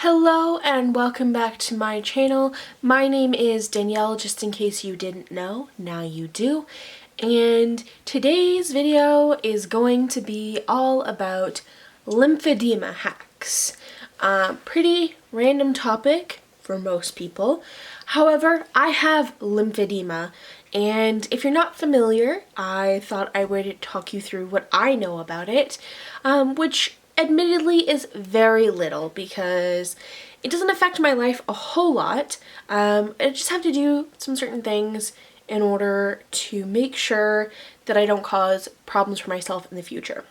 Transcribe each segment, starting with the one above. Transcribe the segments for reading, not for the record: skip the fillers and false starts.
Hello and welcome back to my channel. My name is Danielle, just in case you didn't know, now you do. And today's video is going to be all about lymphedema hacks. Pretty random topic for most people. However, I have lymphedema, and if you're not familiar, I thought I would talk you through what I know about it, which admittedly is very little because it doesn't affect my life a whole lot. I just have to do some certain things in order to make sure that I don't cause problems for myself in the future.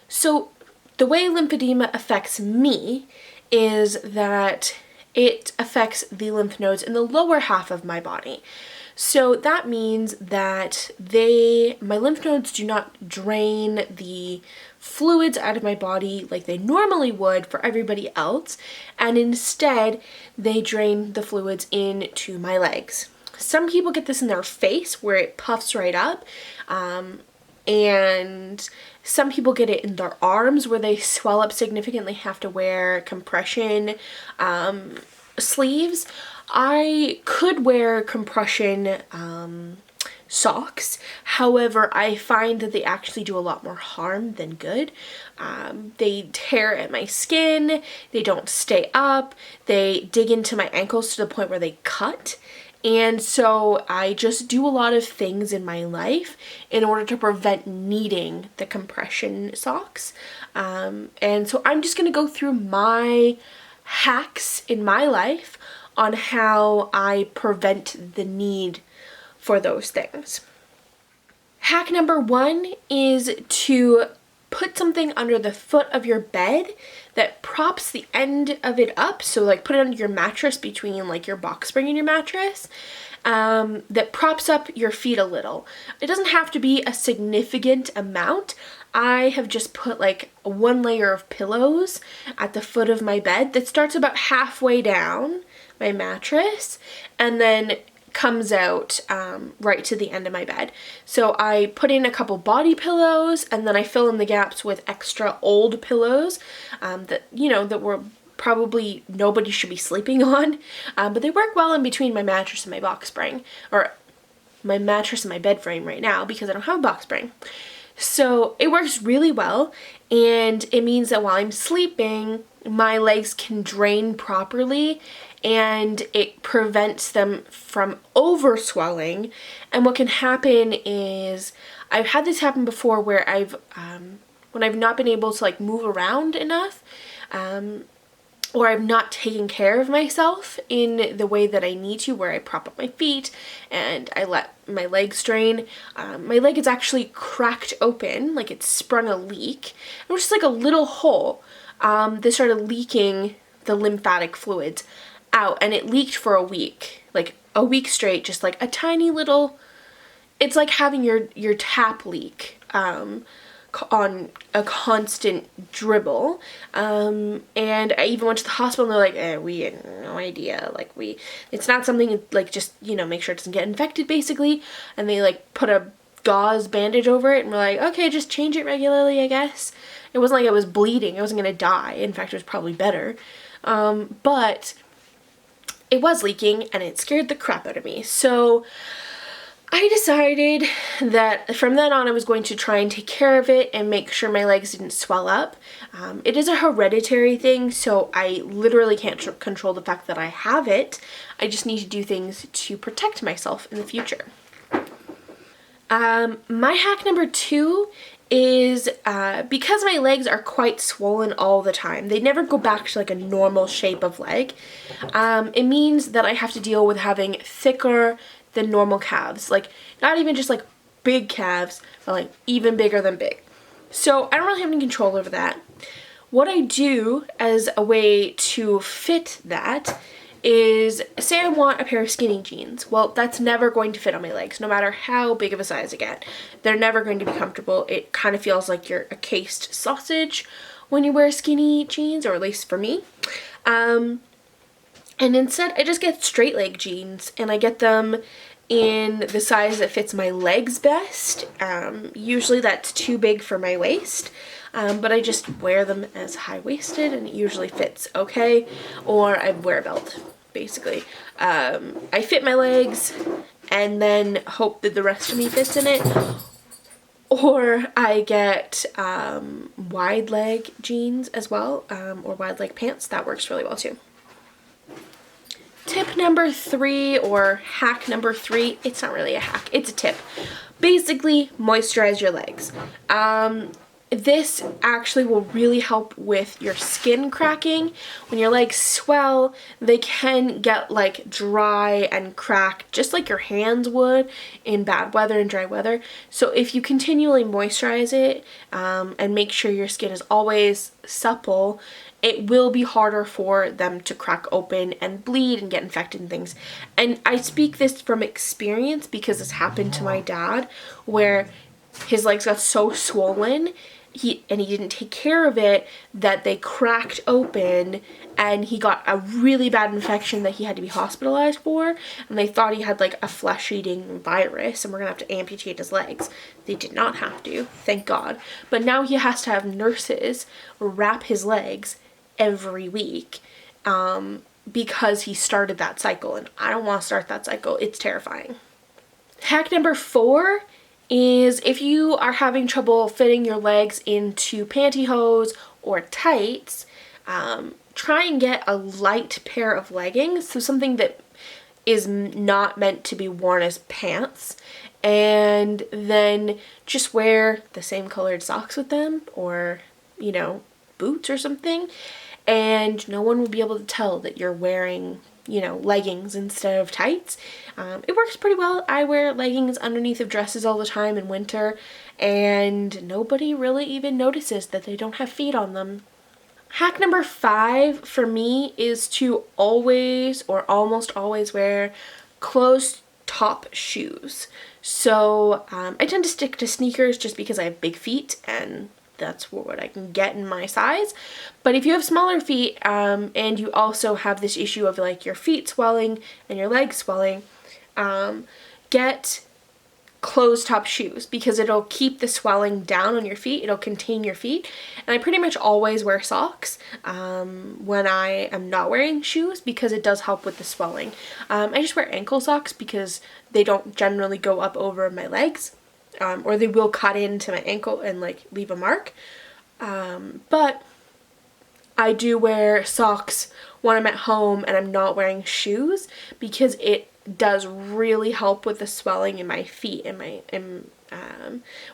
So the way lymphedema affects me is that it affects the lymph nodes in the lower half of my body. So that means that my lymph nodes do not drain the fluids out of my body like they normally would for everybody else, and instead they drain the fluids into my legs. Some people get this in their face where it puffs right up, and some people get it in their arms where they swell up significantly, have to wear compression sleeves. I could wear compression socks. However, I find that they actually do a lot more harm than good. They tear at my skin, they don't stay up, they dig into my ankles to the point where they cut. And so I just do a lot of things in my life in order to prevent needing the compression socks. And so I'm just going to go through my hacks in my life on how I prevent the need for those things. Hack number one is to put something under the foot of your bed that props the end of it up. So like put it under your mattress between like your box spring and your mattress, that props up your feet a little. It doesn't have to be a significant amount. I have just put like one layer of pillows at the foot of my bed that starts about halfway down my mattress and then comes out right to the end of my bed. So I put in a couple body pillows and then I fill in the gaps with extra old pillows that were probably nobody should be sleeping on, but they work well in between my mattress and my box spring, or my mattress and my bed frame right now because I don't have a box spring. So it works really well, and it means that while I'm sleeping, my legs can drain properly and it prevents them from over swelling. And what can happen is, I've had this happen before where when I've not been able to like move around enough, or I'm not taking care of myself in the way that I need to, where I prop up my feet and I let my legs drain. My leg is actually cracked open, like it sprung a leak. It was just like a little hole that started leaking the lymphatic fluids out, and it leaked for a week, like a week straight, just like a tiny little, it's like having your tap leak on a constant dribble. And I even went to the hospital and they're like, we had no idea, it's not something, like, just, make sure it doesn't get infected basically. And they like put a gauze bandage over it and we're like, okay, just change it regularly, I guess. It wasn't like I was bleeding, I wasn't gonna die. In fact, it was probably better. But it was leaking and it scared the crap out of me. So I decided that from then on I was going to try and take care of it and make sure my legs didn't swell up. It is a hereditary thing, so I literally can't control the fact that I have it. I just need to do things to protect myself in the future. My hack number two is because my legs are quite swollen all the time, they never go back to like a normal shape of leg. It means that I have to deal with having thicker than normal calves, like not even just like big calves, but like even bigger than big. So I don't really have any control over that. What I do as a way to fit that is, say I want a pair of skinny jeans. Well, that's never going to fit on my legs, no matter how big of a size I get. They're never going to be comfortable. It kind of feels like you're a cased sausage when you wear skinny jeans, or at least for me. And instead, I just get straight leg jeans, and I get them in the size that fits my legs best. Usually that's too big for my waist. but I just wear them as high-waisted and it usually fits okay, or I wear a belt, basically. I fit my legs and then hope that the rest of me fits in it, or I get wide leg jeans as well, or wide leg pants. That works really well too. Tip number 3, or hack number 3, it's not really a hack, it's a tip. Basically, moisturize your legs. This actually will really help with your skin cracking. When your legs swell, they can get like dry and cracked, just like your hands would in bad weather and dry weather. So if you continually moisturize it and make sure your skin is always supple, it will be harder for them to crack open and bleed and get infected and things. And I speak this from experience because this happened to my dad, where his legs got so swollen he didn't take care of it that they cracked open and he got a really bad infection that he had to be hospitalized for, and they thought he had like a flesh-eating virus and we're gonna have to amputate his legs. They did not have to, thank God. But now he has to have nurses wrap his legs every week because he started that cycle, and I don't want to start that cycle. It's terrifying. Hack number 4 is if you are having trouble fitting your legs into pantyhose or tights, try and get a light pair of leggings, so something that is not meant to be worn as pants, and then just wear the same colored socks with them, or, you know, boots or something, and no one will be able to tell that you're wearing, you know, leggings instead of tights. It works pretty well. I wear leggings underneath of dresses all the time in winter, and nobody really even notices that they don't have feet on them. Hack number 5 for me is to always or almost always wear closed top shoes. So I tend to stick to sneakers just because I have big feet and that's what I can get in my size. But if you have smaller feet and you also have this issue of like your feet swelling and your legs swelling, get closed top shoes because it'll keep the swelling down on your feet. It'll contain your feet. And I pretty much always wear socks when I am not wearing shoes because it does help with the swelling. I just wear ankle socks because they don't generally go up over my legs. Or they will cut into my ankle and like leave a mark. But I do wear socks when I'm at home and I'm not wearing shoes because it does really help with the swelling in my feet and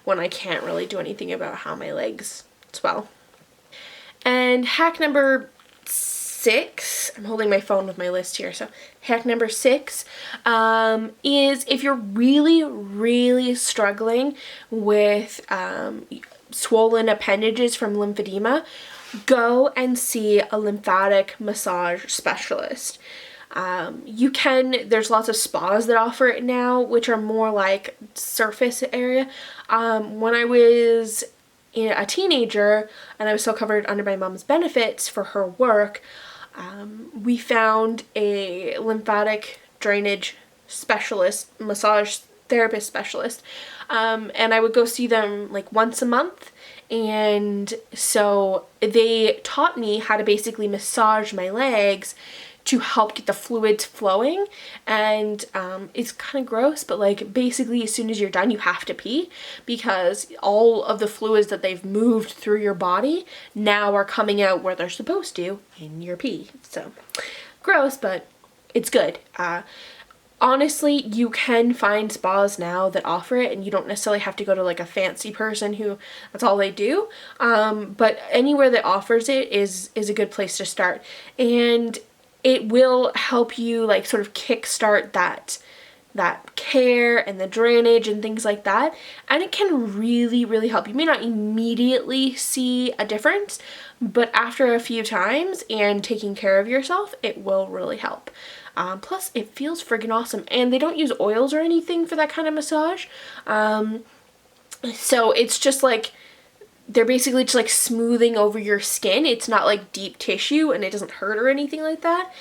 when I can't really do anything about how my legs swell. And hack number 6, I'm holding my phone with my list here, so hack number 6 is if you're really struggling with swollen appendages from lymphedema, go and see a lymphatic massage specialist. There's lots of spas that offer it now, which are more like surface area. When I was a teenager and I was still covered under my mom's benefits for her work, we found a lymphatic drainage specialist, massage therapist specialist, and I would go see them like once a month. And so they taught me how to basically massage my legs to help get the fluids flowing. And it's kind of gross, but like basically as soon as you're done you have to pee because all of the fluids that they've moved through your body now are coming out where they're supposed to, in your pee. So gross, but it's good. Honestly, you can find spas now that offer it and you don't necessarily have to go to like a fancy person who that's all they do. But anywhere that offers it is a good place to start. And it will help you like sort of kickstart that care and the drainage and things like that. And it can really help. You may not immediately see a difference, but after a few times and taking care of yourself, it will really help. Plus, it feels friggin' awesome. And they don't use oils or anything for that kind of massage. So it's just like, they're basically just like smoothing over your skin. It's not like deep tissue and it doesn't hurt or anything like that.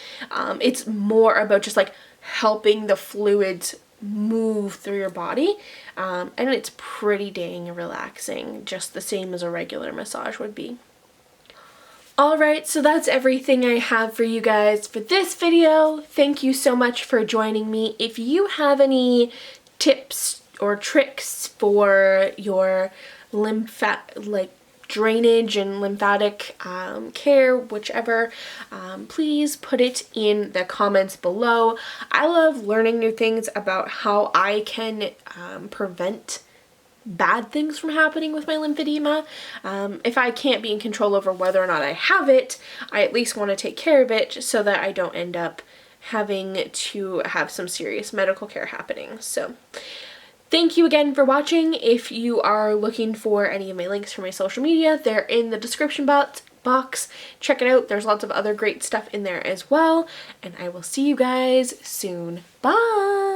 It's more about just like helping the fluids move through your body, and it's pretty dang relaxing, just the same as a regular massage would be. Alright, so that's everything I have for you guys for this video. Thank you so much for joining me. If you have any tips or tricks for your drainage and lymphatic care, whichever, please put it in the comments below. I love learning new things about how I can prevent bad things from happening with my lymphedema. If I can't be in control over whether or not I have it, I at least want to take care of it so that I don't end up having to have some serious medical care happening. So thank you again for watching. If you are looking for any of my links for my social media, they're in the description box. Check it out. There's lots of other great stuff in there as well. And I will see you guys soon. Bye!